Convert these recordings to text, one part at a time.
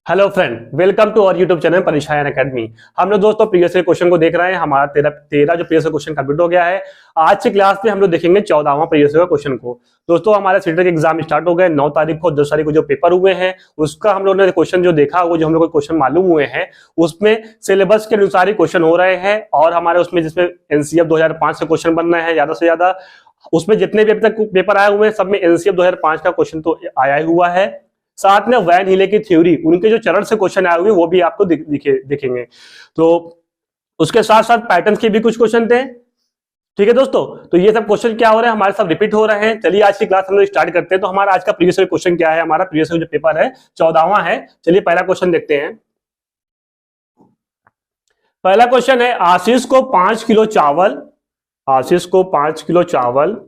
Hello friend, welcome to our YouTube channel Parikshayan academy. हम लोग दोस्तों प्रीवियस ईयर क्वेश्चन को देख रहे हैं। हमारा तेरह जो प्रीवियस ईयर क्वेश्चन कंप्लीट हो गया है। आज की क्लास में हम लोग देखेंगे 14वां प्रीवियस ईयर क्वेश्चन को। दोस्तों हमारे सीटेट के एग्जाम स्टार्ट हो गए 9 तारीख को, 10 तारीख को जो पेपर हुए हैं उसका हम लोग ने क्वेश्चन जो देखा, वो जो हम लोग को क्वेश्चन मालूम हुए हैं उसमें सिलेबस के अनुसार ही क्वेश्चन हो रहे हैं। और हमारे उसमें जिसमें एनसीएफ 2005 से क्वेश्चन बन रहे हैं ज्यादा से ज्यादा, उसमें जितने भी अभी तक पेपर आए हुए हैं सब में एनसीएफ 2005 का क्वेश्चन तो आया हुआ है। साथ में वैन हीले की थ्योरी, उनके जो चरण से क्वेश्चन आए हुए वो भी आपको दिखेंगे। तो उसके साथ साथ पैटर्न के भी कुछ क्वेश्चन थे। ठीक है दोस्तों, तो ये सब क्वेश्चन क्या हो रहे हैं हमारे साथ रिपीट हो रहे हैं। चलिए आज की क्लास हम लोग स्टार्ट करते हैं। तो हमारा आज का प्रीवियस क्वेश्चन क्या है, हमारा प्रीवियस जो पेपर है 14वां है। चलिए पहला क्वेश्चन देखते हैं। पहला क्वेश्चन है, आशीष को 5 किलो चावल, आशीष को 5 किलो चावल,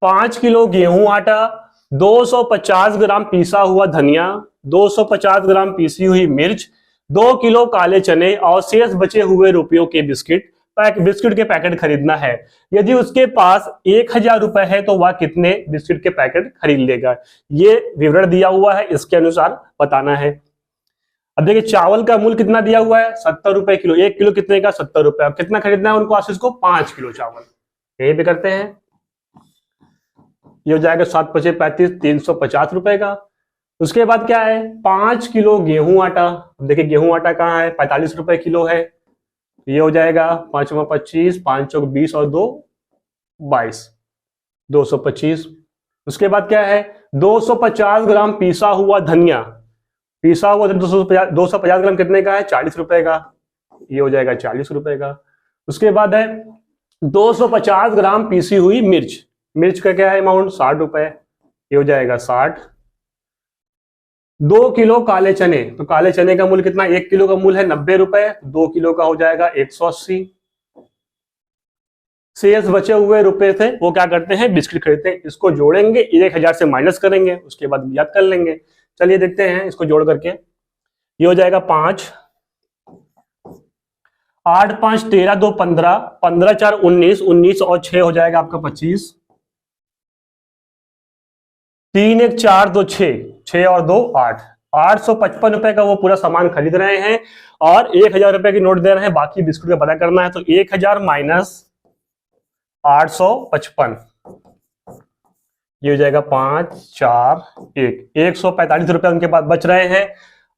5 किलो गेहूं आटा, 250 ग्राम पीसा हुआ धनिया, 250 ग्राम पीसी हुई मिर्च, 2 किलो काले चने और शेष बचे हुए रुपयों के बिस्किट के पैकेट खरीदना है। यदि उसके पास 1000 रुपए है तो वह कितने बिस्किट के पैकेट खरीद लेगा। ये विवरण दिया हुआ है, इसके अनुसार बताना है। अब देखिए चावल का मूल्य कितना दिया हुआ है, 70 रुपए किलो। 1 किलो कितने का, 70 रुपए। अब कितना खरीदना है उनको, आशीष को 5 किलो चावल। यही पे करते हैं, ये हो जाएगा 7 पचे 35, 350 रुपए का। उसके बाद क्या है, 5 किलो गेहूं आटा। देखिए गेहूं आटा कहाँ है, 45 रुपए किलो है। ये हो जाएगा 5 25, 5 चौक 20 और 2 22, 225। उसके बाद क्या है, 250 ग्राम पीसा हुआ धनिया। पीसा हुआ 250 ग्राम कितने का है, 40 रुपए का। ये हो जाएगा 40 रुपए का। उसके बाद है 250 ग्राम पीसी हुई मिर्च। मिर्च का क्या है अमाउंट, 60 रुपए। ये हो जाएगा 60। 2 किलो काले चने, तो काले चने का मूल्य कितना, 1 किलो का मूल्य है 90 रुपए, 2 किलो का हो जाएगा 180। शेष बचे हुए रुपए थे वो क्या करते हैं, बिस्किट खरीदते हैं। इसको जोड़ेंगे, 1000 से माइनस करेंगे, उसके बाद याद कर लेंगे। चलिए देखते हैं इसको जोड़ करके। ये हो जाएगा 5, 8 5 13 2 15, 15 4 19, 19 और 6 हो जाएगा आपका 25, 3 1 4 2 6, 6 और 2 8, 855 रुपए का वो पूरा सामान खरीद रहे हैं और 1000 रुपए की नोट दे रहे हैं। बाकी बिस्कुट का पता करना है, तो 1000 माइनस 855, ये हो जाएगा 5 4 1, 145 रुपए उनके पास बच रहे हैं।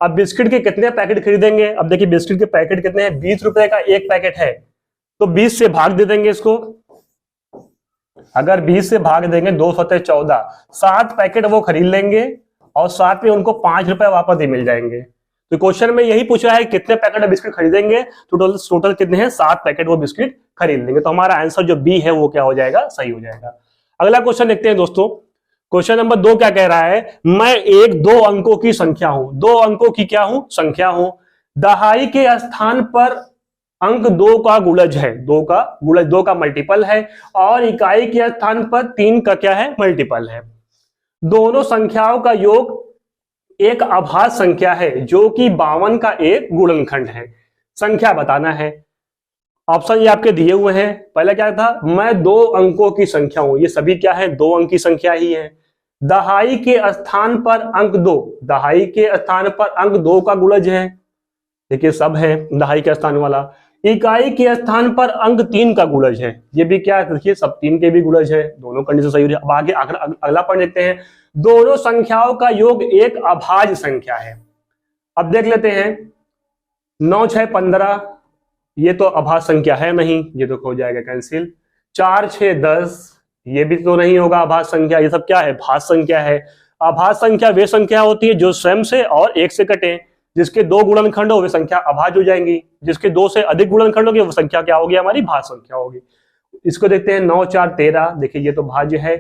अब बिस्किट के कितने पैकेट खरीदेंगे। अब देखिए बिस्किट के पैकेट कितने हैं, 20 रुपए का एक पैकेट है, तो 20 से भाग दे देंगे इसको। अगर 20 से भाग देंगे 2 सतह 14, 7 पैकेट वो खरीद लेंगे और साथ में उनको 5 रुपए वापस ही मिल जाएंगे। तो क्वेश्चन में यही पूछा है कितने पैकेट बिस्किट खरीदेंगे, तो टोटल कितने हैं, 7 पैकेट वो बिस्किट खरीद लेंगे। तो हमारा आंसर जो बी है वो क्या हो जाएगा, सही हो जाएगा। अगला क्वेश्चन देखते हैं दोस्तों। क्वेश्चन नंबर 2 क्या कह रहा है, मैं एक 2 अंकों की संख्या हूं। 2 अंकों की क्या हूं, संख्या हूं। दहाई के स्थान पर अंक 2 का गुणज है, 2 का गुणज 2 का मल्टीपल है, और इकाई के स्थान पर 3 का क्या है, मल्टीपल है। दोनों संख्याओं का योग एक अभाज्य संख्या है जो कि 52 का एक गुणनखंड है। संख्या बताना है। ऑप्शन ये आपके दिए हुए हैं। पहला क्या था, मैं 2 अंकों की संख्या हूं। ये सभी क्या है, 2 अंक की संख्या ही है। दहाई के स्थान पर अंक 2, दहाई के स्थान पर अंक 2 का गुणज है। देखिए सब है दहाई के स्थान वाला। इकाई के स्थान पर अंक 3 का गुणज है। ये भी क्या है, देखिए सब 3 के भी गुणज है। दोनों कंडीशन सही हो रही है। अब आगे अगला पॉइंट देखते हैं। दोनों संख्याओं का योग एक अभाज्य संख्या है। अब देख लेते हैं, 9 6 15, ये तो अभाज्य संख्या है नहीं, ये तो हो जाएगा कैंसिल। 4 6 10, ये भी तो नहीं होगा अभाज्य संख्या। ये सब क्या है, भाज्य संख्या है। अभाज्य संख्या वे संख्या होती है जो स्वयं से और 1 से कटे। जिसके 2 गुणनखंड हो वे संख्या अभाज्य हो जाएंगी। जिसके 2 से अधिक गुणनखंड होगी वो संख्या क्या होगी, हमारी भाज्य संख्या होगी। इसको देखते हैं, 9 4 13, देखिए ये तो भाज्य है।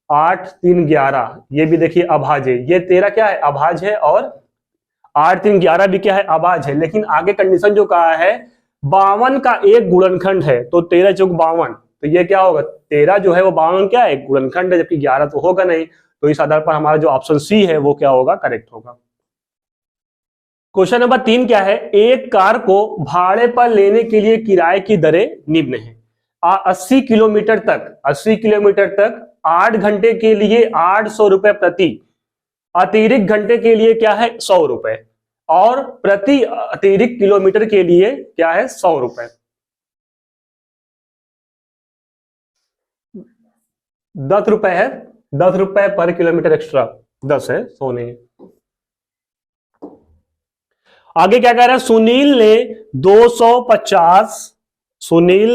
8 3 11, ये भी देखिए अभाज्य है। ये 13 क्या है, अभाज्य है, और 8 3 11 भी क्या है, अभाज्य है। लेकिन आगे कंडीशन जो कहा है 52 का एक गुणनखंड है, तो 13 चौक 52, तो ये क्या होगा, 13 जो है वो 52 क्या है, गुणनखंड है, जबकि 11 तो होगा नहीं। तो इस आधार पर हमारा जो ऑप्शन सी है वो क्या होगा, करेक्ट होगा। क्वेश्चन नंबर 3 क्या है, एक कार को भाड़े पर लेने के लिए किराए की दरें निम्न है। 80 किलोमीटर तक 8 घंटे के लिए 800 रुपए प्रति अतिरिक्त घंटे के लिए क्या है 100 रुपए, और प्रति अतिरिक्त किलोमीटर के लिए क्या है 100 रुपए। 10 रुपए है, 10 रुपए पर किलोमीटर एक्स्ट्रा, 10 है, 100 नहीं है। आगे क्या कह रहा है, सुनील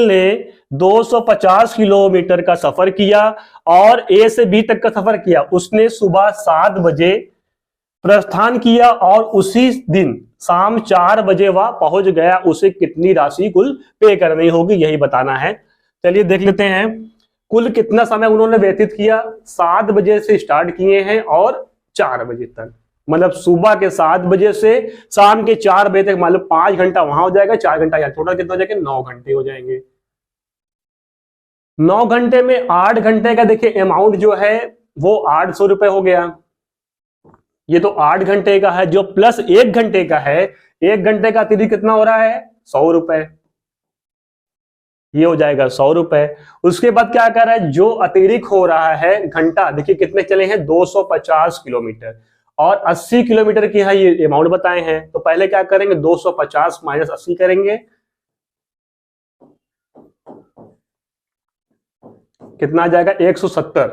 ने 250 किलोमीटर का सफर किया और ए से बी तक का सफर किया। उसने सुबह 7 बजे प्रस्थान किया और उसी दिन शाम 4 बजे वह पहुंच गया। उसे कितनी राशि कुल पे करनी होगी, यही बताना है। चलिए देख लेते हैं कुल कितना समय उन्होंने व्यतीत किया। 7 बजे से स्टार्ट किए हैं और 4 बजे तक, मतलब सुबह के 7 बजे से शाम के 4 बजे तक, मान लो 5 घंटा वहां हो जाएगा, 4 घंटा यहाँ, टोटल कितना हो जाएगा 9 घंटे हो जाएंगे। 9 घंटे में 8 घंटे का देखिए अमाउंट जो है वो 800 रुपए हो गया। ये तो 8 घंटे का है, जो प्लस 1 घंटे का है, 1 घंटे का अतिरिक्त कितना हो रहा है 100 रुपए, ये हो जाएगा 100 रुपए। उसके बाद क्या कर रहा है, जो अतिरिक्त हो रहा है घंटा, देखिए कितने चले हैं 250 किलोमीटर और 80 किलोमीटर की है ये अमाउंट बताए हैं। तो पहले क्या करेंगे 250 माइनस 80 करेंगे, कितना आ जाएगा 170।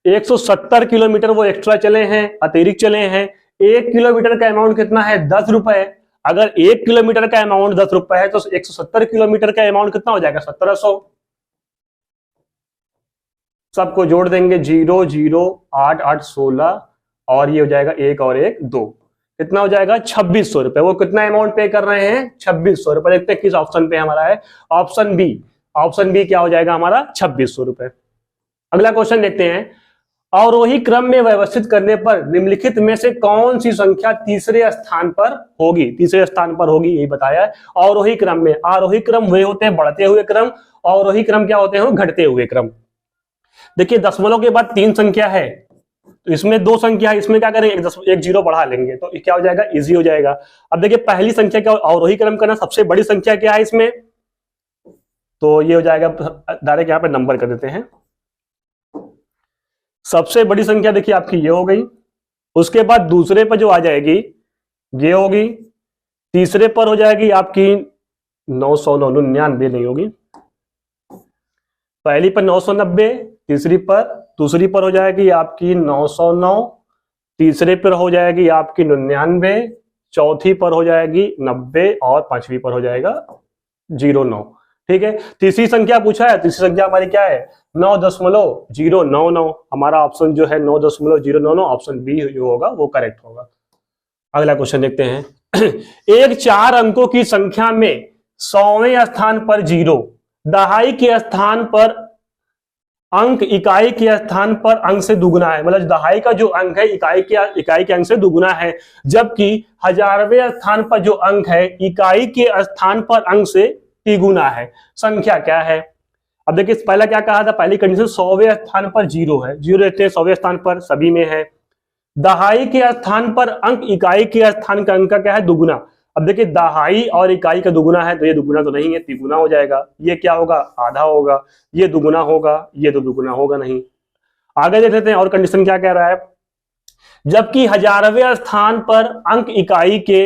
170 किलोमीटर वो एक्स्ट्रा चले हैं, अतिरिक्त चले हैं। 1 किलोमीटर का अमाउंट कितना है 10 रुपए। अगर 1 किलोमीटर का अमाउंट 10 रुपए है तो 170 किलोमीटर का अमाउंट कितना हो जाएगा 1700। सबको जोड़ देंगे 0 0 8 8 16 और ये हो जाएगा 1 और 1 2, कितना हो जाएगा 2600 रुपए। वो कितना अमाउंट पे कर रहे हैं 2600 रुपए। देखते हैं किस ऑप्शन पे हमारा है, ऑप्शन बी। ऑप्शन बी क्या हो जाएगा हमारा 2600 रुपए। अगला क्वेश्चन देखते हैं, अवरोही क्रम में व्यवस्थित करने पर निम्नलिखित में से कौन सी संख्या तीसरे स्थान पर होगी, तीसरे स्थान पर होगी, यही बताया है। अवरोही क्रम में, आरोही क्रम वे होते हैं बढ़ते हुए क्रम, अवरोही क्रम क्या होते हैं घटते हुए क्रम। देखिए दशमलव के बाद 3 संख्या है, तो इसमें 2 संख्या है, इसमें क्या करेंगे एक 0 बढ़ा लेंगे तो क्या हो जाएगा इजी हो जाएगा। अब देखिए पहली संख्या क्या, अवरोही क्रम करना, सबसे बड़ी संख्या क्या है इसमें, तो ये हो जाएगा डायरेक्ट यहां पे नंबर कर देते हैं। सबसे बड़ी संख्या देखिए आपकी ये हो गई, उसके बाद दूसरे पर जो आ जाएगी ये होगी, तीसरे पर हो जाएगी आपकी 999 नहीं होगी, पहली पर 990, दूसरी पर हो जाएगी आपकी 909, तीसरे पर हो जाएगी आपकी 99, चौथी पर हो जाएगी 90 और पांचवी पर हो जाएगा 09। ठीक है, तीसरी संख्या पूछा है, तीसरी संख्या हमारी क्या है 9.099। हमारा ऑप्शन जो है 9.099, ऑप्शन बी जो होगा वो करेक्ट होगा। अगला क्वेश्चन देखते हैं एक 4 अंकों की संख्या में 100वें स्थान पर 0, दहाई के स्थान पर अंक इकाई के स्थान पर अंक से दुगुना है, मतलब दहाई का जो अंक है इकाई के अंक से दुगुना है, जबकि 1000वें स्थान पर जो अंक है इकाई के स्थान पर अंक से तिगुना है। संख्या क्या है। अब देखिए पहला क्या कहा था, पहली कंडीशन 100वें स्थान पर 0 है, 0 रहते हैं 100वें स्थान पर, सभी में है। दहाई के स्थान पर अंक इकाई के स्थान का अंक का क्या है दुगुना। अब देखिए दहाई और इकाई का दुगुना है, तो ये दुगुना तो नहीं है, तिगुना हो जाएगा। ये क्या होगा आधा होगा, ये दुगुना होगा, ये तो दुगुना होगा नहीं। आगे देख लेते हैं और कंडीशन क्या कह रहा है, जबकि 1000वें स्थान पर अंक इकाई के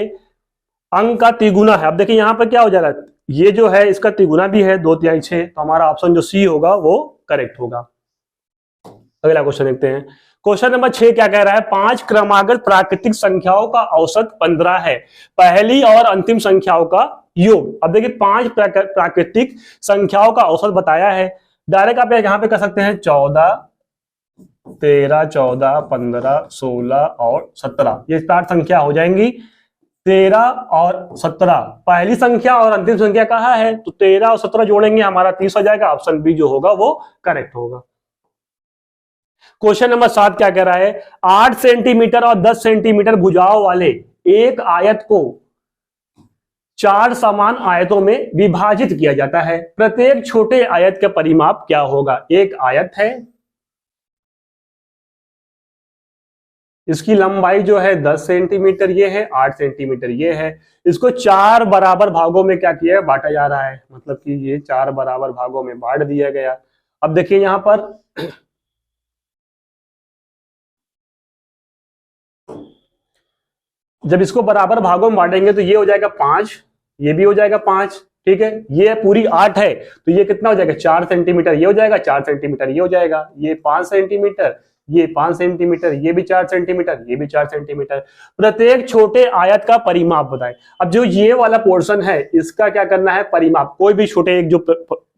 अंक का तिगुना है। अब देखिए यहां पर क्या हो जा रहा है, ये जो है इसका तिगुना भी है 2/3, तो हमारा ऑप्शन जो सी होगा वो करेक्ट होगा। अगला क्वेश्चन देखते हैं, क्वेश्चन नंबर 6 क्या कह रहा है, 5 क्रमागत प्राकृतिक संख्याओं का औसत 15 है, पहली और अंतिम संख्याओं का योग। अब देखिए 5 प्राकृतिक संख्याओं का औसत बताया है, डायरेक्ट आप यहां पे कर सकते हैं 14, 13, 14, 15, 16 और 17, ये 4 संख्या हो जाएंगी। 13 और 17 पहली संख्या और अंतिम संख्या कहा है, तो 13 और 17 जोड़ेंगे हमारा 30 हो जाएगा। ऑप्शन बी जो होगा वो करेक्ट होगा। क्वेश्चन नंबर 7 क्या कह रहा है, 8 सेंटीमीटर और 10 सेंटीमीटर भुजाओं वाले एक आयत को 4 समान आयतों में विभाजित किया जाता है, प्रत्येक छोटे आयत का परिमाप क्या होगा। एक आयत है, इसकी लंबाई जो है 10 सेंटीमीटर ये है, 8 सेंटीमीटर ये है, इसको 4 बराबर भागों में क्या किया है बांटा जा रहा है, मतलब कि ये 4 बराबर भागों में बांट दिया गया। अब देखिए यहां पर जब इसको बराबर भागों में बांटेंगे तो ये हो जाएगा 5, ये भी हो जाएगा 5, ठीक है। ये पूरी 8 है तो ये कितना हो जाएगा 4 सेंटीमीटर, ये हो जाएगा 4 सेंटीमीटर, ये हो जाएगा, ये 5 सेंटीमीटर, ये 5 सेंटीमीटर, ये भी 4 सेंटीमीटर, ये भी 4 सेंटीमीटर। प्रत्येक छोटे आयत का परिमाप बताएं। अब जो ये वाला पोर्शन है इसका क्या करना है परिमाप, कोई भी छोटे एक जो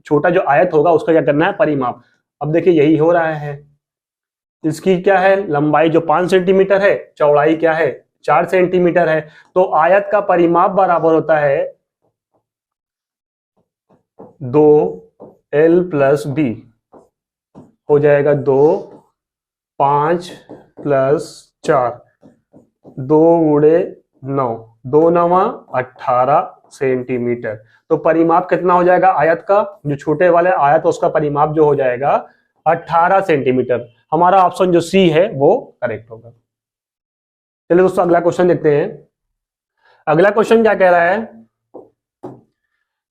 छोटा जो आयत होगा उसका क्या करना है परिमाप। अब देखिए यही हो रहा है, इसकी क्या है लंबाई जो 5 सेंटीमीटर है, चौड़ाई क्या है 4 सेंटीमीटर है, तो आयत का परिमाप बराबर होता है 2l + b, हो जाएगा 2 5 + 4, 2 × 9, 2 9 18 सेंटीमीटर। तो परिमाप कितना हो जाएगा आयत का, जो छोटे वाले आयत उसका परिमाप जो हो जाएगा 18 सेंटीमीटर। हमारा ऑप्शन जो सी है वो करेक्ट होगा। चलिए दोस्तों अगला क्वेश्चन देखते हैं। अगला क्वेश्चन क्या कह रहा है,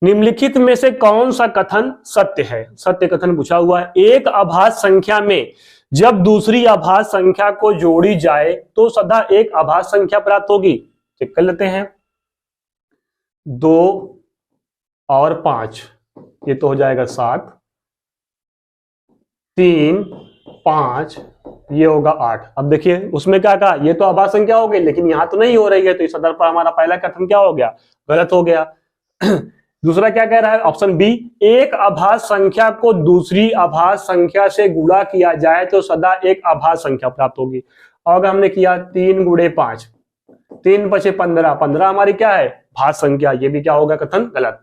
निम्नलिखित में से कौन सा कथन सत्य है। सत्य कथन पूछा हुआ है, एक अभाज्य संख्या में जब दूसरी अभाज्य संख्या को जोड़ी जाए तो सदा एक अभाज्य संख्या प्राप्त होगी। चेक कर लेते हैं, 2 और 5, ये तो हो जाएगा 7, 3 5, ये होगा 8। अब देखिए उसमें क्या कहा, ये तो अभाज्य संख्या हो गई लेकिन यहां तो नहीं हो रही है, तो इस आधार पर हमारा पहला कथन क्या हो गया, गलत हो गया। दूसरा क्या कह रहा है ऑप्शन बी, एक अभाज्य संख्या को दूसरी अभाज्य संख्या से गुणा किया जाए तो सदा एक अभाज्य संख्या प्राप्त होगी। और अगर हमने किया 3 × 5, 3 × 5 15, 15 हमारी क्या है भाज्य संख्या, ये भी क्या होगा कथन गलत।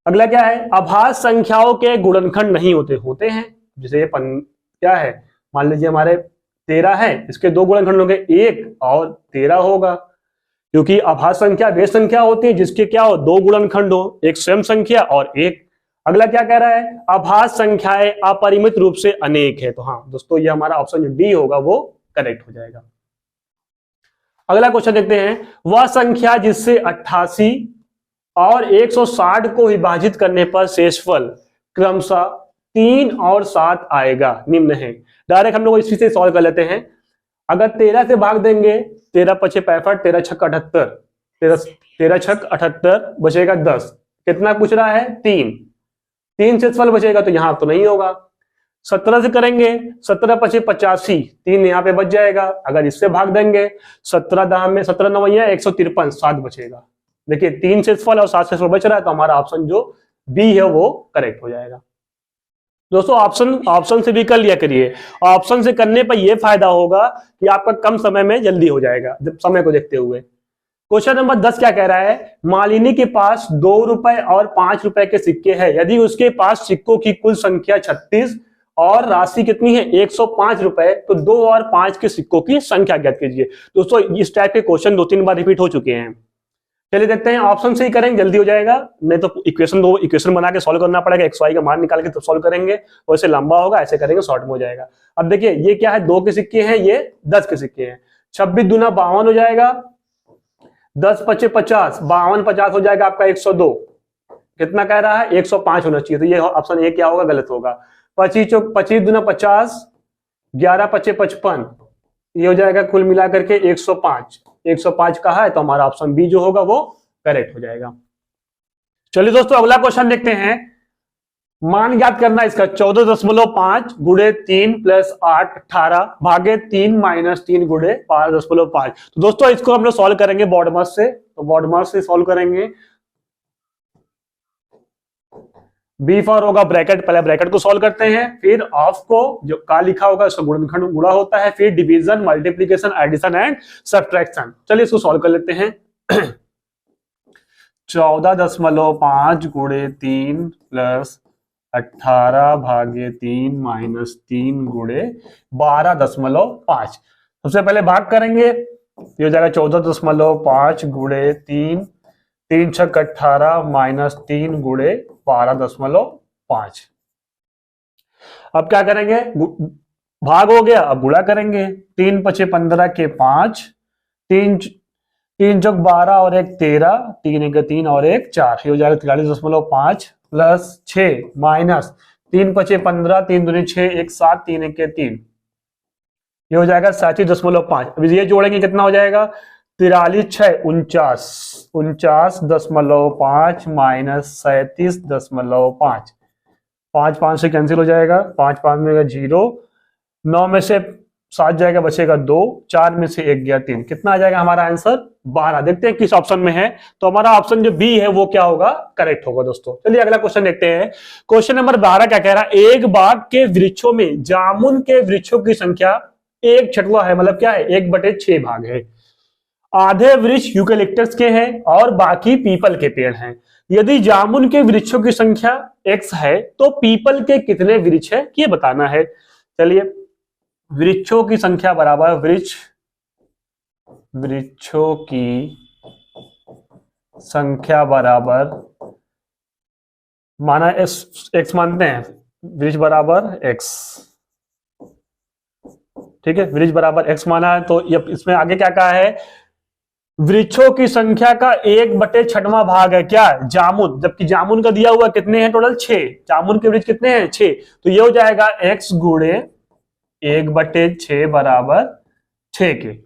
अगला क्या है, अभाज्य संख्याओं के गुणनखंड नहीं होते, होते हैं। जैसे क्या है, मान लीजिए हमारे 13 है, इसके 2 गुणनखंड होंगे 1 और 13 होगा, क्योंकि अभाज्य संख्या वे संख्या होती है जिसके क्या हो 2 गुणनखंड हो, एक स्वयं संख्या और एक। अगला क्या कह रहा है, अभाज्य संख्याएं अपरिमित रूप से अनेक है। तो हाँ दोस्तों ये हमारा ऑप्शन जो डी होगा वो करेक्ट हो जाएगा। अगला क्वेश्चन देखते हैं, वह संख्या जिससे 88 और 160 को विभाजित करने पर शेषफल क्रमशः 3 और 7 आएगा निम्न है। डायरेक्ट हम लोग इसी से सॉल्व कर लेते हैं। अगर 13 से भाग देंगे, 13 × 5 = 65, 13 × 6 = 78, 13 × 6 = 78, बचेगा 10। कितना पूछ रहा है 3, 3 से फल बचेगा तो यहां तो नहीं होगा। 17 से करेंगे, 17 × 5 = 85, 3 यहाँ पे बच जाएगा। अगर इससे भाग देंगे 17 में 17 9 153, 7 बचेगा। देखिए 3 से फल और 7 से फल बच रहा है, तो हमारा ऑप्शन जो बी है वो करेक्ट हो जाएगा। दोस्तों ऑप्शन से भी कर लिया करिए, ऑप्शन से करने पर यह फायदा होगा कि आपका कम समय में जल्दी हो जाएगा जब समय को देखते हुए। क्वेश्चन नंबर 10 क्या कह रहा है, मालिनी के पास 2 रुपए और 5 रुपए के सिक्के हैं। यदि उसके पास सिक्कों की कुल संख्या 36 और राशि कितनी है 105 रुपए, तो 2 और 5 के सिक्कों की संख्या ज्ञात कीजिए। दोस्तों इस टाइप के क्वेश्चन 2-3 बार रिपीट हो चुके हैं। चलिए देखते हैं, ऑप्शन से ही करेंगे जल्दी हो जाएगा, नहीं तो इक्वेशन बना के सॉल्व करना पड़ेगा, एक्स वाई का मान निकाल के तो सॉल्व करेंगे, वैसे लंबा होगा, ऐसे करेंगे शॉर्ट में हो जाएगा। अब देखिए ये क्या है, 2 के सिक्के हैं, ये 10 के सिक्के हैं। 26 दूना 52 हो जाएगा, 10 × 5 = 50, 52 50 हो जाएगा आपका 102। कितना कह रहा है 105 होना चाहिए, तो ये ऑप्शन ए क्या होगा, गलत होगा। 25 दूना 50, 11 × 5 = 55, ये हो जाएगा कुल मिलाकर के 105। 105 कहा है तो हमारा ऑप्शन बी जो होगा वो करेक्ट हो जाएगा। चलिए दोस्तों अगला क्वेश्चन देखते हैं, मान ज्ञात करना इसका 14.5 × 3 + 8 18 भागे 3 - 3 × 12.5। तो दोस्तों इसको हम लोग सॉल्व करेंगे बॉडमास से, तो बॉडमास से सॉल्व करेंगे। बी फॉर होगा ब्रैकेट, पहले ब्रैकेट को सॉल्व करते हैं, फिर ऑफ को जो का लिखा होगा उसका गुणनखंड गुणा होता है, फिर division, multiplication, addition and subtraction. चलिए इसको सॉल्व कर लेते हैं। 14.5 × 3 + 18 भागे 3 - 3 × 12.5। सबसे पहले भाग करेंगे, ये हो जाएगा 14.5 × 3, 3 × 6 = 18 - 3 × 12.5। अब क्या करेंगे, भाग हो गया, अब गुणा करेंगे। 3 × 5 = 15 के 5, 3 × 12 और 1 13, 3 × 1 3 और 1 4, ये हो जाएगा 43.5 प्लस 6 माइनस 3 × 5 = 15, 3 दूनी 6, 1 7, 3 × 1 3, ये हो जाएगा 37.5। अब ये जोड़ेंगे कितना हो जाएगा 43 6 49, 49.5 माइनस 37.5, 5 से कैंसिल हो जाएगा, 5 में 0, 9 में से 7 जाएगा, बचेगा 2, 4 में से 1 गया 3, कितना आ जाएगा हमारा आंसर 12। देखते हैं किस ऑप्शन में है, तो हमारा ऑप्शन जो बी है वो क्या होगा, करेक्ट होगा दोस्तों। चलिए अगला क्वेश्चन देखते हैं। क्वेश्चन नंबर 12 क्या कह रहा है, एक बाग के वृक्षों में जामुन के वृक्षों की संख्या 1/6 है, मतलब क्या है 1/6 भाग है। आधे वृक्ष यूकेलिप्टस के हैं और बाकी पीपल के पेड़ हैं। यदि जामुन के वृक्षों की संख्या x है तो पीपल के कितने वृक्ष है ये बताना है। चलिए, वृक्षों की संख्या बराबर वृक्षों की संख्या बराबर, माना x मानते हैं, वृक्ष बराबर x, ठीक है, वृक्ष बराबर x माना है, तो इसमें आगे क्या कहा है, वृक्षों की संख्या का 1/6वां भाग है क्या, जामुन, जबकि जामुन का दिया हुआ कितने हैं टोटल 6, जामुन के वृक्ष कितने हैं 6, तो ये हो जाएगा x गुणे 1/6 बराबर 6 के।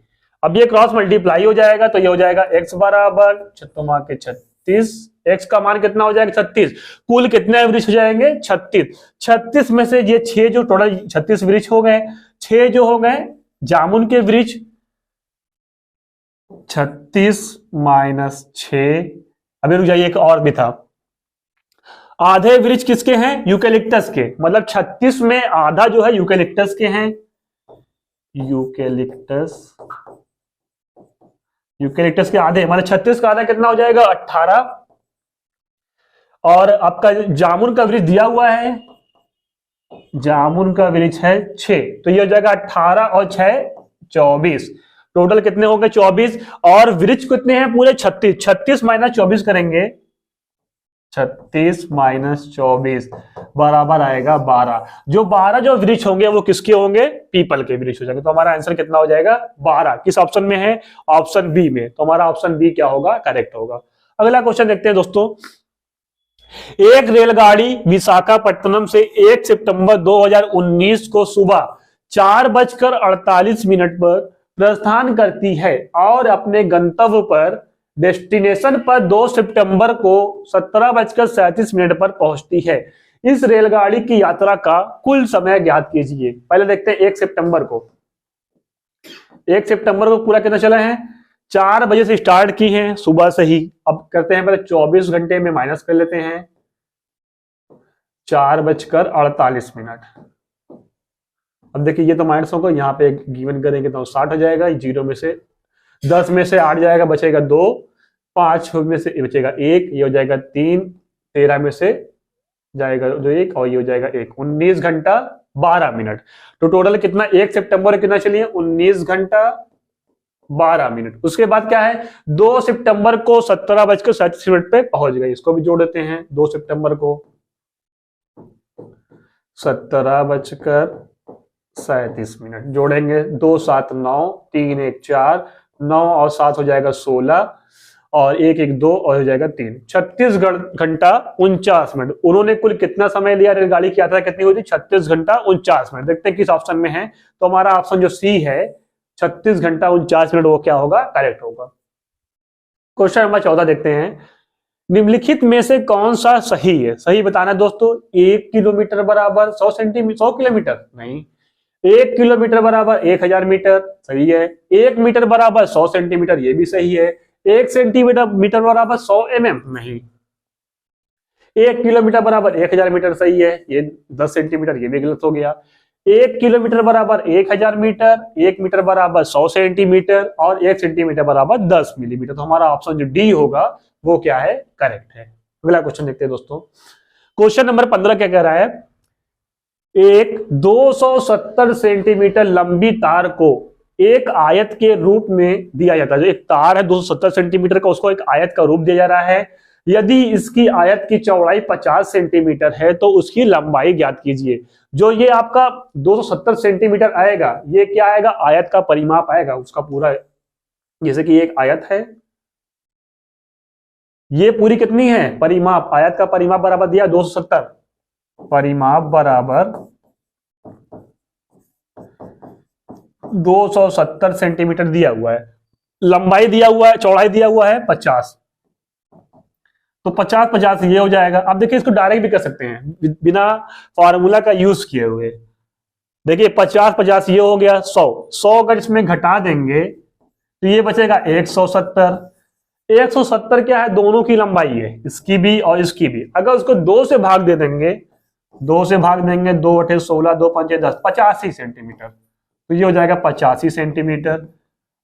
अब ये क्रॉस मल्टीप्लाई हो जाएगा तो ये हो जाएगा x बराबर 36, x का मान कितना हो जाएगा 36, कुल कितने वृक्ष हो जाएंगे 36 में से ये 6 जो टोटल 36 वृक्ष हो गए, 6 जो हो गए जामुन के वृक्ष, 36 माइनस 6, अभी रुक जाइए, एक और भी था, आधे वृक्ष किसके हैं यूकेलिप्टस के, मतलब 36 में आधा जो है यूकेलिप्टस के हैं, यूकेलिप्टस के आधे, मतलब 36 का आधा कितना हो जाएगा 18, और आपका जामुन का वृक्ष दिया हुआ है, जामुन का वृक्ष है 6, तो ये हो जाएगा 18 और 6 24, टोटल कितने होंगे 24, और वृक्ष कितने हैं पूरे 36 माइनस 24 करेंगे, 36 माइनस 24 बराबर आएगा 12, जो 12 जो वृक्ष होंगे वो किसके होंगे, पीपल के वृक्ष हो जाएंगे। तो हमारा आंसर कितना हो जाएगा 12, किस ऑप्शन में है, ऑप्शन बी में, तो हमारा ऑप्शन बी क्या होगा, करेक्ट होगा। अगला क्वेश्चन देखते हैं दोस्तों, एक रेलगाड़ी विशाखापट्टनम से 1 सितंबर 2019 को सुबह 4:48 पर प्रस्थान करती है और अपने गंतव्य पर डेस्टिनेशन पर 2 सितंबर को 17:37 पर पहुंचती है। इस रेलगाड़ी की यात्रा का कुल समय ज्ञात कीजिए। पहले देखते हैं 1 सितंबर को, 1 सितंबर को पूरा कितना चला है, 4 बजे से स्टार्ट की है सुबह से ही। अब करते हैं पहले 24 घंटे में माइनस कर लेते हैं, 4:48। अब देखिए ये तो माइनस होगा, यहाँ पे गिवन करेंगे तो 60 हो जाएगा, 0 में से 10 में से 8 जाएगा, बचेगा 2, 5 में से बचेगा 1, ये हो जाएगा 3, 13 में से जाएगा जो 1, और ये हो जाएगा 1, 19 घंटा 12 मिनट। तो टोटल कितना 1 सितंबर कितना चलिए 19 घंटा 12 मिनट। उसके बाद क्या है 2 सितंबर को 17:37 पे पहुंच गए, इसको भी जोड़ देते हैं, 2 सितंबर को 17:37 जोड़ेंगे, 2 7 9, 3 1 4, 9 और 7 हो जाएगा 16, और 1 1 2 और हो जाएगा 3, 36 घंटा 49 मिनट। उन्होंने कुल कितना समय लिया, रेलगाड़ी की यात्रा कितनी हुई थी 36 घंटा 49 मिनट। देखते हैं किस ऑप्शन में है, तो हमारा ऑप्शन जो सी है 36 घंटा 49 मिनट वो क्या होगा, करेक्ट होगा। क्वेश्चन नंबर 14 देखते हैं, निम्नलिखित में से कौन सा सही है, सही बताना है दोस्तों। 1 किलोमीटर बराबर 100 किलोमीटर नहीं, 1 किलोमीटर बराबर 1000 मीटर, सही है। 1 मीटर बराबर 100 सेंटीमीटर, ये भी सही है। 1 सेंटीमीटर बराबर 100 mm नहीं। 1 किलोमीटर बराबर 1000 मीटर, सही है। ये 10 सेंटीमीटर, ये भी गलत हो गया। 1 किलोमीटर बराबर 1000 मीटर, 1 मीटर बराबर 100 सेंटीमीटर, और 1 सेंटीमीटर बराबर 10 मिलीमीटर। तो हमारा ऑप्शन जो डी होगा वो क्या है, करेक्ट है। अगला क्वेश्चन देखते हैं दोस्तों, क्वेश्चन नंबर 15 क्या कह रहा है, एक 270 सेंटीमीटर लंबी तार को एक आयत के रूप में दिया जाता है। जो एक तार है 270 सेंटीमीटर का, उसको एक आयत का रूप दिया जा रहा है। यदि इसकी आयत की चौड़ाई 50 सेंटीमीटर है तो उसकी लंबाई ज्ञात कीजिए। जो ये आपका 270 सेंटीमीटर आएगा, ये क्या आएगा, आयत का परिमाप आएगा उसका पूरा। जैसे कि एक आयत है, ये पूरी कितनी है परिमाप, आयत का परिमाप बराबर दिया 270, परिमाप बराबर 270 सेंटीमीटर दिया हुआ है। लंबाई दिया हुआ है, चौड़ाई दिया हुआ है 50, तो 50 50 ये हो जाएगा। अब देखिए इसको डायरेक्ट भी कर सकते हैं बिना फॉर्मूला का यूज किए हुए। देखिए 50 50 ये हो गया 100, 100 अगर इसमें घटा देंगे तो ये बचेगा 170। 170 क्या है, दोनों की लंबाई है, इसकी भी और इसकी भी। अगर उसको 2 से भाग दे देंगे, 2 से भाग देंगे, 2 × 16, 2 × 5 = 10, 85 सेंटीमीटर, तो ये हो जाएगा 85 सेंटीमीटर।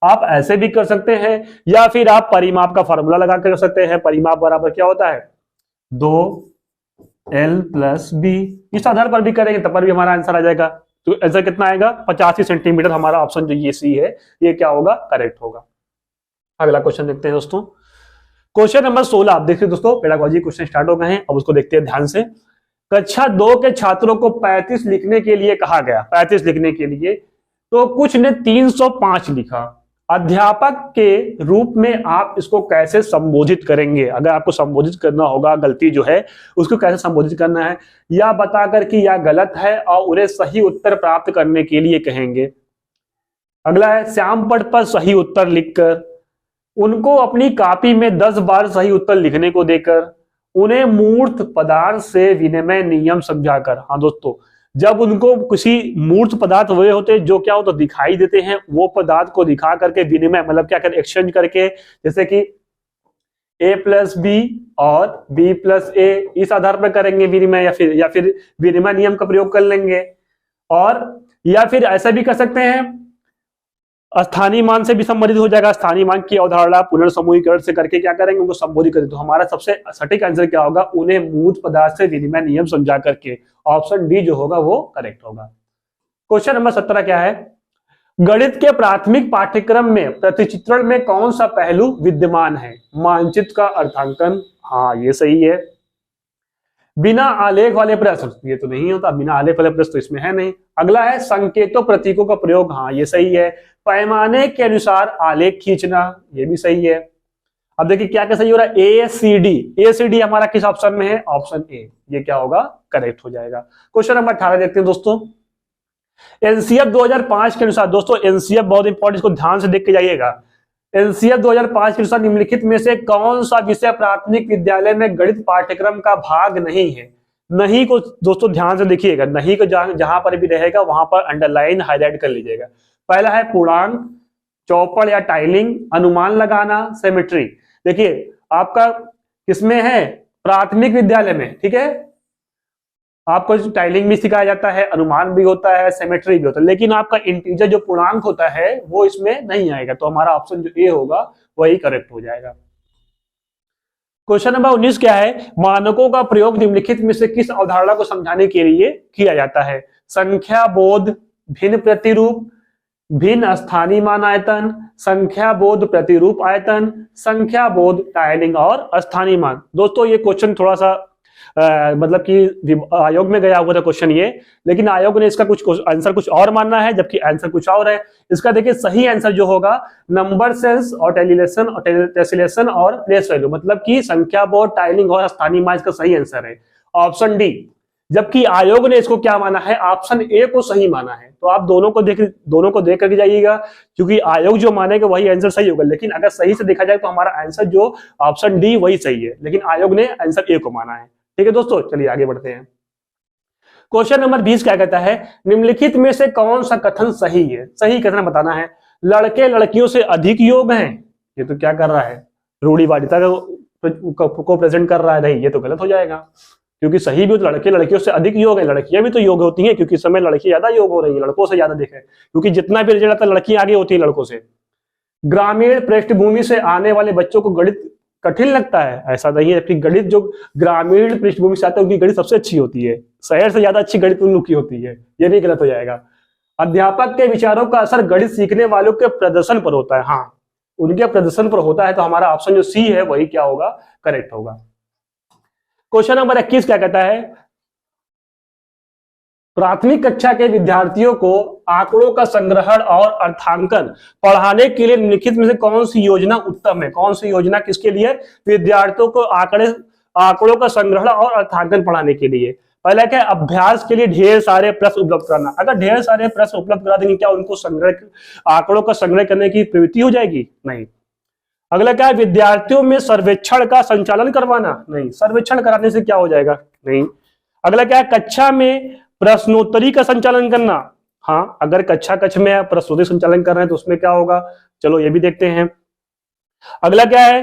आप ऐसे भी कर सकते हैं या फिर आप परिमाप का फॉर्मूला लगा कर सकते हैं। परिमाप बराबर क्या होता है, 2L + B। इस आधार पर भी करेंगे तब पर भी हमारा आंसर आ जाएगा। तो आंसर कितना आएगा, 85 सेंटीमीटर। हमारा ऑप्शन जो ये सी है ये क्या होगा, करेक्ट होगा। अगला क्वेश्चन देखते हैं दोस्तों, क्वेश्चन नंबर 16। आप देखिए दोस्तों, पेडागोजी क्वेश्चन स्टार्ट हो गए हैं, अब उसको देखते हैं ध्यान से। कक्षा 2 के छात्रों को 35 लिखने के लिए कहा गया, 35 लिखने के लिए, तो कुछ ने 305 लिखा। अध्यापक के रूप में आप इसको कैसे संबोधित करेंगे? अगर आपको संबोधित करना होगा गलती जो है उसको कैसे संबोधित करना है, या बताकर कि यह गलत है और उन्हें सही उत्तर प्राप्त करने के लिए कहेंगे। अगला है, श्याम पट पर सही उत्तर लिखकर, उनको अपनी कॉपी में 10 बार सही उत्तर लिखने को देकर, उन्हें मूर्त पदार्थ से विनिमय नियम समझाकर। हाँ दोस्तों, जब उनको किसी मूर्त पदार्थ वे होते हैं जो क्या हो तो दिखाई देते हैं, वो पदार्थ को दिखा करके विनिमय मतलब क्या कर एक्सचेंज करके, जैसे कि A + B और B + A, इस आधार पर करेंगे विनिमय, या फिर विनिमय नियम का प्रयोग कर लेंगे। और या फिर ऐसा भी कर सकते हैं, स्थानीय मान से भी संबंधित हो जाएगा। स्थानीय मान की अवधारणा पुनर्समूहीकरण से करके क्या करेंगे, उनको संबोधित करेंगे। तो हमारा सबसे सटीक आंसर क्या होगा, उन्हें मूर्त पदार्थ से विनिमय नियम समझा करके। ऑप्शन डी जो होगा वो करेक्ट होगा। क्वेश्चन नंबर 17 क्या है, गणित के प्राथमिक पाठ्यक्रम में प्रतिचित्रण में कौन सा पहलू विद्यमान है? मानचित्र का अर्थांकन। हाँ ये सही है। बिना आलेख वाले प्रश्न, ये तो नहीं होता, बिना आलेख वाले प्रश्न तो इसमें है नहीं। अगला है, संकेतों प्रतीकों का प्रयोग। हाँ ये सही है। पैमाने के अनुसार आलेख खींचना, ये भी सही है। अब देखिए क्या क्या सही हो रहा है, ACD हमारा किस ऑप्शन में है, ऑप्शन ए, ये क्या होगा, करेक्ट हो जाएगा। क्वेश्चन नंबर 18 देखते हैं दोस्तों, एनसीएफ 2005 के अनुसार। दोस्तों एनसीएफ बहुत इंपॉर्टेंट, इसको ध्यान से देख के जाइएगा। एनसीएफ 2005 के अनुसार निम्नलिखित में से कौन सा विषय प्राथमिक विद्यालय में गणित पाठ्यक्रम का भाग नहीं है? नहीं को दोस्तों ध्यान से देखिएगा, नहीं को जहां पर भी रहेगा वहां पर अंडरलाइन हाईलाइट कर लीजिएगा। पहला है पूर्णांक, चौपड़ या टाइलिंग, अनुमान लगाना, सिमेट्री। देखिए आपका किसमें है, प्राथमिक विद्यालय में, ठीक है। आपको टाइलिंग भी सिखाया जाता है, अनुमान भी होता है, सिमेट्री भी होता है, लेकिन आपका इंटीजर जो पूर्णांक होता है वो इसमें नहीं आएगा। तो हमारा ऑप्शन जो ए होगा वही करेक्ट हो जाएगा। क्वेश्चन नंबर 19 क्या है, मानकों का प्रयोग निम्नलिखित में से किस अवधारणा को समझाने के लिए किया जाता है? संख्या बोध, भिन्न प्रतिरूप, भिन्न स्थानीय मान आयतन, संख्या बोध प्रतिरूप आयतन, संख्या बोध टाइलिंग और स्थानीय मान। दोस्तों ये क्वेश्चन थोड़ा सा मतलब कि आयोग में गया हुआ था क्वेश्चन ये, लेकिन आयोग ने इसका कुछ आंसर कुछ और मानना है, जबकि आंसर कुछ और है। इसका देखिए सही आंसर जो होगा नंबर सेंस और टेसिलेशन और प्लेस वैल्यू, मतलब कि संख्या बोध, टाइलिंग और स्थानीय मान, इसका सही आंसर है ऑप्शन डी। जबकि आयोग ने इसको क्या माना है, ऑप्शन ए को सही माना है। तो आप दोनों को देख करके जाइएगा, क्योंकि आयोग जो मानेगा वही आंसर सही होगा। लेकिन अगर सही से देखा जाए तो हमारा आंसर जो ऑप्शन डी वही सही है, लेकिन आयोग ने आंसर ए को माना है। ठीक है दोस्तों, चलिए आगे बढ़ते हैं। क्वेश्चन नंबर 20 क्या कहता है, निम्नलिखित में से कौन सा कथन सही है? सही कथन बताना है। लड़के लड़कियों से अधिक योग्य हैं, ये तो क्या कर रहा है, रूढ़िवादिता को प्रेजेंट कर रहा है। नहीं, ये तो गलत हो जाएगा, क्योंकि सही भी तो लड़के लड़कियों से अधिक योग है, लड़कियां भी तो योग होती हैं, क्योंकि इस समय लड़की ज्यादा योग हो रही है, लड़कों से ज्यादा देखें, क्योंकि जितना भी रिजल्ट आता है लड़कियां आगे होती है लड़कों से। ग्रामीण पृष्ठभूमि से आने वाले बच्चों को गणित कठिन लगता है, ऐसा नहीं है कि गणित जो ग्रामीण पृष्ठभूमि से आते हैं उनकी गणित सबसे अच्छी होती है, शहर से ज्यादा अच्छी गणित उन लोग की होती है, ये भी गलत हो जाएगा। अध्यापक के विचारों का असर गणित सीखने वालों के प्रदर्शन पर होता है, हाँ उनके प्रदर्शन पर होता है। तो हमारा ऑप्शन जो सी है वही क्या होगा, करेक्ट होगा। क्वेश्चन नंबर 21 क्या कहता है, प्राथमिक कक्षा के विद्यार्थियों को आंकड़ों का संग्रहण और अर्थांकन पढ़ाने के लिए निम्नलिखित में से कौन सी योजना उत्तम है? कौन सी योजना किसके लिए? विद्यार्थियों को आंकड़ों का संग्रहण और अर्थांकन पढ़ाने के लिए। पहला क्या है, अभ्यास के लिए ढेर सारे प्रश्न उपलब्ध कराना। अगर ढेर सारे प्रश्न उपलब्ध करा देंगे, क्या उनको संग्रह, आंकड़ों का संग्रह करने की प्रवृत्ति हो जाएगी? नहीं। अगला क्या है, विद्यार्थियों में सर्वेक्षण का संचालन करवाना। नहीं, सर्वेक्षण कराने से क्या हो जाएगा? नहीं। अगला क्या है, कक्षा में प्रश्नोत्तरी का संचालन करना। हाँ, अगर कक्षा कक्ष में प्रश्नोत्तरी संचालन कर रहे हैं तो उसमें क्या होगा, चलो ये भी देखते हैं। अगला क्या है,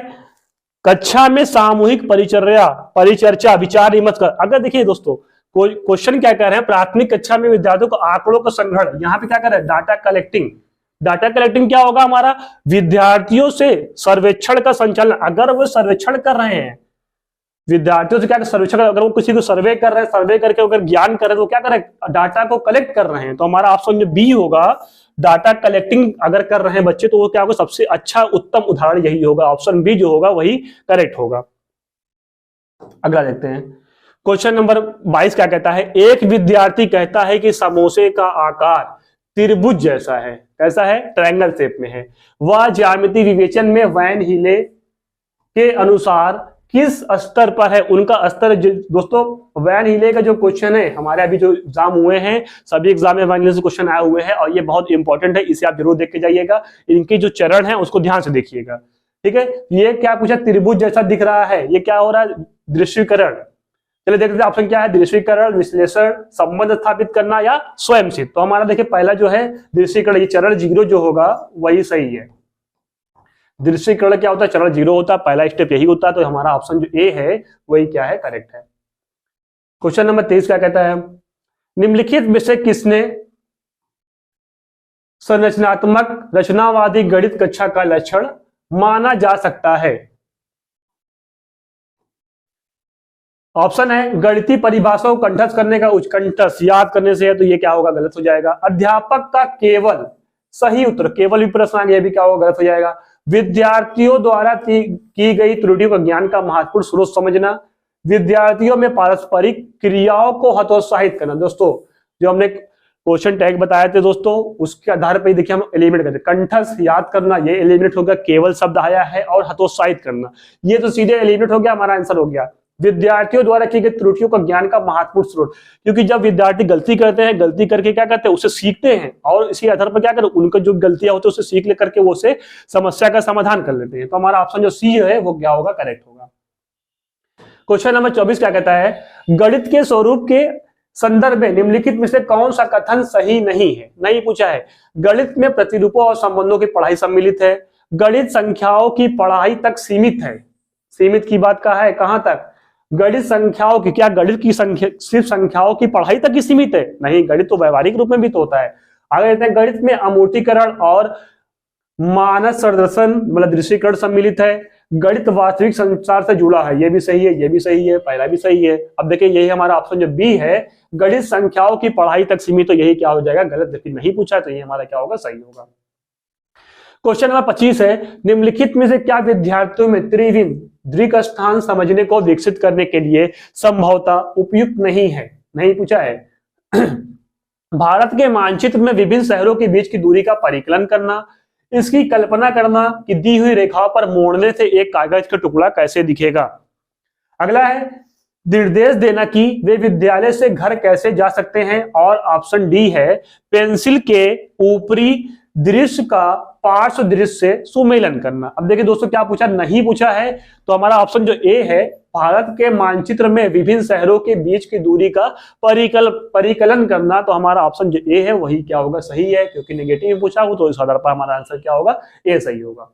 कक्षा में सामूहिक परिचर्चा विचार विमर्श कर। अगर देखिए दोस्तों, कोई क्वेश्चन क्या कर रहे हैं, प्राथमिक कक्षा में विद्यार्थियों को आंकड़ों का संग्रहण, यहाँ पे क्या कर रहे हैं, डाटा कलेक्टिंग। डाटा कलेक्टिंग क्या होगा हमारा, विद्यार्थियों से सर्वेक्षण का संचालन। अगर वो सर्वेक्षण कर रहे हैं, विद्यार्थियों से क्या सर्वेक्षण, अगर वो किसी को सर्वे कर रहे हैं, सर्वे करके अगर ज्ञान कर रहे हैं तो क्या कर रहे हैं, डाटा को कलेक्ट कर रहे हैं। तो हमारा ऑप्शन जो बी होगा, डाटा कलेक्टिंग अगर कर रहे हैं बच्चे तो वो क्या होगा, सबसे अच्छा उत्तम उदाहरण यही होगा, ऑप्शन बी जो होगा वही करेक्ट होगा। अगला देखते हैं, क्वेश्चन नंबर 22 क्या कहता है, एक विद्यार्थी कहता है कि समोसे का आकार त्रिभुज जैसा है। कैसा है, ट्रायंगल शेप में है। वह ज्यामिति विवेचन में वैन हीले के अनुसार किस स्तर पर है? उनका स्तर दोस्तों, वैन हीले का जो क्वेश्चन है, हमारे अभी जो एग्जाम हुए हैं सभी एग्जाम में वैन हीले से क्वेश्चन आए हुए हैं और ये बहुत इंपॉर्टेंट है, इसे आप जरूर देख के जाइएगा। इनके जो चरण है उसको ध्यान से देखिएगा, ठीक है। ये क्या पूछा, त्रिभुज जैसा दिख रहा है, ये क्या हो रहा है, दृश्यीकरण। चलिए देखते हैं ऑप्शन क्या है, दृश्यीकरण, विश्लेषण, संबंध स्थापित करना या स्वयं सिद्ध। तो हमारा देखिए पहला जो है दृश्यीकरण, ये चरण 0 जो होगा वही सही है। दृश्यीकरण क्या होता है, चरण 0 होता है, पहला स्टेप यही होता है। तो हमारा ऑप्शन जो ए है वही क्या है, करेक्ट है। क्वेश्चन नंबर 23 क्या कहता है, निम्नलिखित में से किसने संरचनात्मक रचनावादी गणित कक्षा का लक्षण माना जा सकता है? ऑप्शन है, गणितीय परिभाषाओं को कंठस्थ करने का कंठस्थ याद करने से है, तो ये क्या होगा, गलत हो जाएगा। अध्यापक का केवल सही उत्तर, केवल भी प्रश्न आ गया, भी क्या होगा, गलत हो जाएगा। विद्यार्थियों द्वारा की गई त्रुटियों का ज्ञान का महत्वपूर्ण स्रोत समझना, विद्यार्थियों में पारस्परिक क्रियाओं को हतोत्साहित करना। दोस्तों जो हमने क्वेश्चन टैग बताए थे दोस्तों, उसके आधार पर देखिए हम एलिमिनेट करते हैं। कंठस्थ याद करना ये एलिमिनेट हो गया, केवल शब्द आया है, और हतोत्साहित करना ये तो सीधे एलिमिनेट हो गया, हमारा आंसर हो गया। विद्यार्थियों द्वारा की गई त्रुटियों का ज्ञान का महत्वपूर्ण स्रोत, क्योंकि जब विद्यार्थी गलती करते हैं, गलती करके क्या करते हैं, उसे सीखते हैं और इसी आधार पर क्या करें, उनका जो गलतियां होती है उसे सीख लेकर के वो उसे समस्या का समाधान कर लेते हैं। तो हमारा ऑप्शन जो सी है वो क्या होगा, करेक्ट होगा। क्वेश्चन नंबर 24 क्या कहता है, गणित के स्वरूप के संदर्भ में निम्नलिखित में से कौन सा कथन सही नहीं है? नहीं पूछा है। गणित में प्रतिरूपों और संबंधों की पढ़ाई सम्मिलित है, गणित संख्याओं की पढ़ाई तक सीमित है। सीमित की बात कहा है, कहां तक, गणित संख्याओं की, क्या गणित की संख्या सिर्फ संख्याओं की पढ़ाई तक ही सीमित है? नहीं, गणित तो व्यवहारिक रूप में भी तो होता है। आगे कहते हैं, गणित में अमूर्तीकरण और मानस प्रदर्शन मतलब दृश्यीकरण सम्मिलित है, गणित वास्तविक संसार से जुड़ा है। ये भी सही है, ये भी सही है, पहला भी सही है। अब देखिए यही हमारा ऑप्शन जो बी है, गणित संख्याओं की पढ़ाई तक सीमित, तो यही क्या हो जाएगा, गलत। जबकि नहीं पूछा तो ये हमारा क्या होगा, सही होगा। क्वेश्चन नंबर 25 है, निम्नलिखित में से क्या विद्यार्थियों में त्रिविम दृक स्थान समझने को विकसित करने के लिए संभवतः उपयुक्त नहीं है? नहीं पूछा है। भारत के मानचित्र में विभिन्न शहरों के बीच की दूरी का परिकलन करना, इसकी कल्पना करना कि दी हुई रेखाओं पर मोड़ने से एक कागज का टुकड़ा कैसे दिखेगा। अगला है, निर्देश देना कि वे विद्यालय से घर कैसे जा सकते हैं, और ऑप्शन डी है, पेंसिल के ऊपरी दृश्य का पार्श्व दृश्य से सुमेलन करना। अब देखिए दोस्तों क्या पूछा, नहीं पूछा है। तो हमारा ऑप्शन जो ए है, भारत के मानचित्र में विभिन्न शहरों के बीच की दूरी का परिकलन करना, तो हमारा ऑप्शन जो ए है वही क्या होगा, सही है। क्योंकि नेगेटिव में पूछा हो तो इस आधार पर हमारा आंसर क्या होगा, ए सही होगा।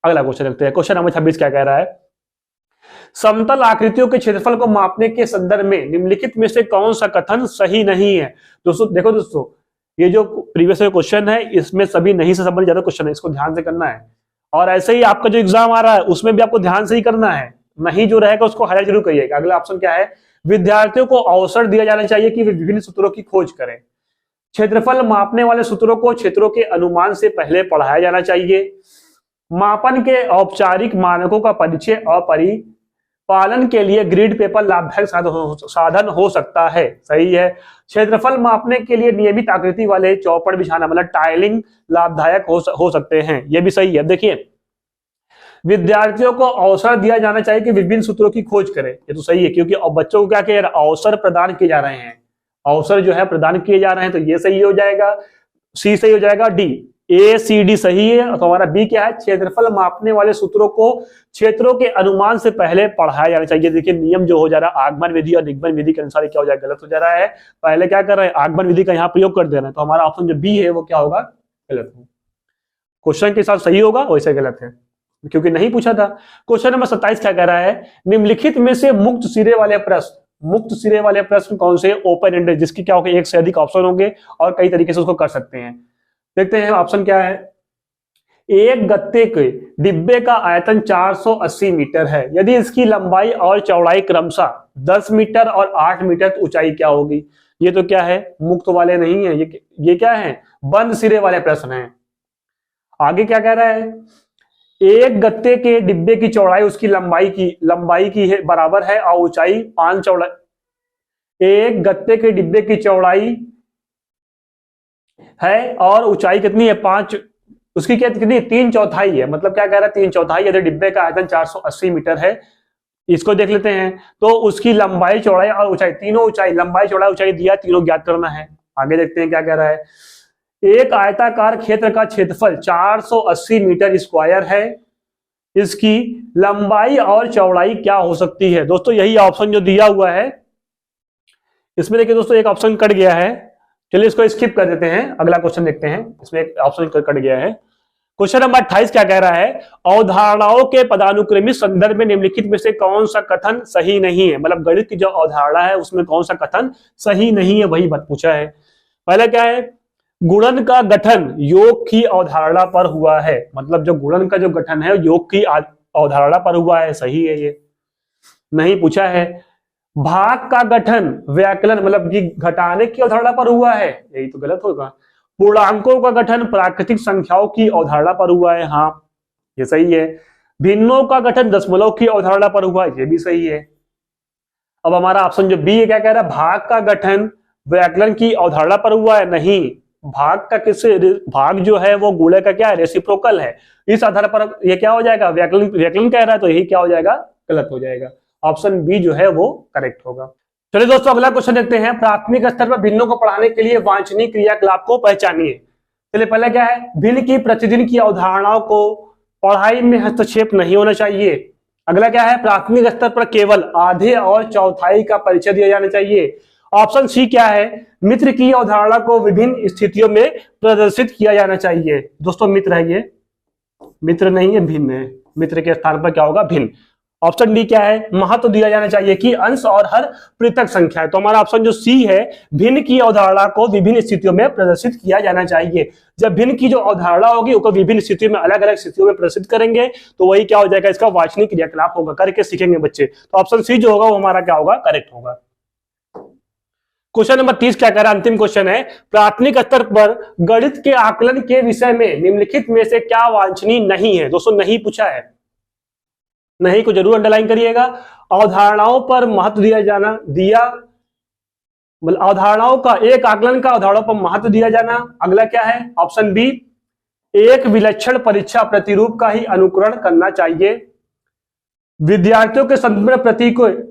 अगला क्वेश्चन देखते हैं, क्वेश्चन नंबर 26 क्या कह रहा है, समतल आकृतियों के क्षेत्रफल को मापने के संदर्भ में निम्नलिखित में से कौन सा कथन सही नहीं है? दोस्तों देखो दोस्तों, ये जो प्रीवियस क्वेश्चन है इसमें सभी नहीं से संबंधित ज्यादा क्वेश्चन है, इसको ध्यान से करना है। और ऐसे ही आपका जो एग्जाम आ रहा है उसमें भी आपको ध्यान से ही करना है, नहीं जो रहेगा उसको हाईलाइट जरूर करिएगा। अगला ऑप्शन क्या है, विद्यार्थियों को अवसर दिया जाना चाहिए कि वे विभिन्न सूत्रों की खोज करें, क्षेत्रफल मापने वाले सूत्रों को क्षेत्रों के अनुमान से पहले पढ़ाया जाना चाहिए, मापन के औपचारिक मानकों का परिचय और परिपालन के लिए ग्रिड पेपर लाभदायक साधन हो सकता है। सही है। क्षेत्रफल मापने के लिए नियमित आकृति वाले चौपड़ बिछाना मतलब टाइलिंग लाभदायक हो सकते हैं। यह भी सही है। देखिए विद्यार्थियों को अवसर दिया जाना चाहिए कि विभिन्न सूत्रों की खोज करें। ये तो सही है, क्योंकि अब बच्चों को क्या किया जा रहा है, अवसर प्रदान किए जा रहे हैं, अवसर जो है प्रदान किए जा रहे हैं, तो ये सही हो जाएगा, सी सही हो जाएगा, डी ए सी डी सही है। तो हमारा बी क्या है, क्षेत्रफल मापने वाले सूत्रों को क्षेत्रों के अनुमान से पहले पढ़ाया जाना चाहिए। देखिए नियम जो हो जा रहा है आगमन विधि और निगमन विधि के अनुसार क्या हो जाएगा, गलत हो जा रहा है। पहले क्या कर रहे हैं, आगमन विधि का यहाँ प्रयोग कर दे रहे हैं, तो हमारा ऑप्शन जो बी है वो क्या होगा, गलत हो। क्वेश्चन के साथ सही होगा वैसे गलत है, क्योंकि नहीं पूछा था। क्वेश्चन नंबर 27 क्या कह रहा है, निम्नलिखित में से मुक्त सिरे वाले प्रश्न, मुक्त सिरे वाले प्रश्न कौन से, ओपन एंडेड, जिसकी क्या होगा, एक से अधिक ऑप्शन होंगे और कई तरीके से उसको कर सकते हैं। देखते हैं ऑप्शन क्या है। एक गत्ते के डिब्बे का आयतन 480 मीटर है, यदि इसकी लंबाई और चौड़ाई क्रमशः 10 मीटर और 8 मीटर, तो ऊंचाई क्या होगी। ये तो क्या है, मुक्त वाले नहीं है, ये क्या है, बंद सिरे वाले प्रश्न हैं। आगे क्या कह रहा है, एक गत्ते के डिब्बे की चौड़ाई उसकी लंबाई की है बराबर है और ऊंचाई 5 चौड़ाई, एक गत्ते के डिब्बे की चौड़ाई है और ऊंचाई कितनी है 5, उसकी क्या कितनी 3/4 है, मतलब क्या कह रहा है 3/4। यदि डिब्बे का आयतन 480 मीटर है, इसको देख लेते हैं, तो उसकी लंबाई चौड़ाई और ऊंचाई, तीनों ऊंचाई, लंबाई चौड़ाई ऊंचाई दिया, तीनों ज्ञात करना है। आगे देखते हैं क्या कह रहा है, एक आयताकार क्षेत्र का क्षेत्रफल 480 मीटर स्क्वायर है, इसकी लंबाई और चौड़ाई क्या हो सकती है। दोस्तों यही ऑप्शन जो दिया हुआ है, इसमें देखिए दोस्तों एक ऑप्शन कट गया है, चलिए इसको स्किप कर देते हैं, अगला क्वेश्चन देखते हैं। इसमें एक ऑप्शन कट गया है। क्वेश्चन नंबर 28 क्या कह रहा है, अवधारणाओं के पदानुक्रमित संदर्भ में निम्नलिखित में से कौन सा कथन सही नहीं है, मतलब गणित की जो अवधारणा है उसमें कौन सा कथन सही नहीं है, वही बात पूछा है। पहले क्या है, गुणन का गठन योग की अवधारणा पर हुआ है, मतलब जो गुणन का जो गठन है योग की अवधारणा पर हुआ है, सही है, ये नहीं पूछा है। भाग का गठन व्याकलन, मतलब कि घटाने की अवधारणा पर हुआ है, यही तो गलत होगा। पूर्णांकों का गठन प्राकृतिक संख्याओं की अवधारणा पर हुआ है, हाँ ये सही है। भिन्नों का गठन दशमलव की अवधारणा पर हुआ है, ये भी सही है। अब हमारा ऑप्शन जो बी है क्या कह रहा है, भाग का गठन व्याकलन की अवधारणा पर हुआ है, नहीं, भाग का किससे, भाग जो है वो गुणे का क्या है, रेसिप्रोकल है, इस आधार पर ये क्या हो जाएगा, व्याकलन कह रहा है, तो यही क्या हो जाएगा, गलत हो जाएगा। ऑप्शन बी जो है वो करेक्ट होगा। चलिए दोस्तों अगला क्वेश्चन देखते हैं, प्राथमिक स्तर पर भिन्नों को पढ़ाने के लिए वांछनीय क्रियाकलाप को पहचानिए। चलिए पहले क्या है, भिन्न की प्रतिदिन की अवधारणाओं को पढ़ाई में हस्तक्षेप नहीं होना चाहिए। अगला क्या है, प्राथमिक स्तर पर केवल आधे और चौथाई का परिचय दिया जाना चाहिए। ऑप्शन सी क्या है, मित्र की अवधारणा को विभिन्न स्थितियों में प्रदर्शित किया जाना चाहिए। दोस्तों मित्र है ये, मित्र नहीं है, भिन्न है, मित्र के स्थान पर क्या होगा, भिन्न। ऑप्शन डी क्या है, महत्व दिया जाना चाहिए कि अंश और हर पृथक संख्या है, तो हमारा ऑप्शन जो सी है, भिन्न की अवधारणा को विभिन्न स्थितियों में प्रदर्शित किया जाना चाहिए। जब भिन्न की जो अवधारणा होगी उसको विभिन्न स्थितियों में, अलग अलग स्थितियों में प्रदर्शित करेंगे, तो वही क्या हो जाएगा, इसका वांछनीय क्रियाकलाप होगा, करके सीखेंगे बच्चे। तो ऑप्शन सी जो होगा वो हमारा क्या होगा, करेक्ट होगा। क्वेश्चन नंबर 30 क्या कह रहा है, अंतिम क्वेश्चन है, प्राथमिक स्तर पर गणित के आकलन के विषय में निम्नलिखित में से क्या वांछनीय नहीं है। दोस्तों नहीं पूछा है, नहीं को जरूर अंडरलाइन करिएगा। अवधारणाओं पर महत्व मतलब अवधारणाओं का एक आकलन का अवधारणाओं पर महत्व दिया जाना। अगला क्या है, ऑप्शन बी, एक विलक्षण परीक्षा प्रतिरूप का ही अनुकरण करना चाहिए। विद्यार्थियों के संदर्भ में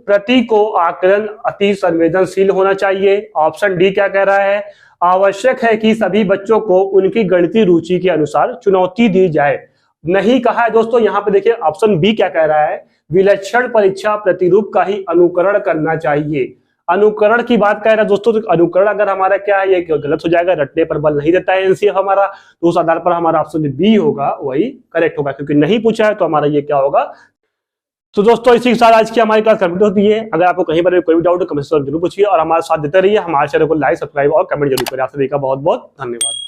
प्रति को आकलन अति संवेदनशील होना चाहिए। ऑप्शन डी क्या कह रहा है, आवश्यक है कि सभी बच्चों को उनकी गणितीय रुचि के अनुसार चुनौती दी जाए। नहीं कहा है दोस्तों, यहाँ पे देखिए ऑप्शन बी क्या कह रहा है, विलक्षण परीक्षा प्रतिरूप का ही अनुकरण करना चाहिए। अनुकरण की बात कह रहा है दोस्तों, तो अनुकरण अगर हमारा क्या है, ये गलत हो जाएगा, रटने पर बल नहीं देता है एनसीएफ हमारा, तो उस आधार पर हमारा ऑप्शन बी होगा वही करेक्ट होगा, क्योंकि नहीं पूछा है तो हमारा ये क्या होगा। तो दोस्तों इसी के साथ आज की हमारी क्लास कंप्लीट होती है। अगर आपको कहीं पर कोई भी डाउट हो कमेंट जरूर पूछिए और हमारे साथ देते रहिए। हमारे चैनल को लाइक, सब्सक्राइब और कमेंट जरूर करें। आप सभी का बहुत बहुत धन्यवाद।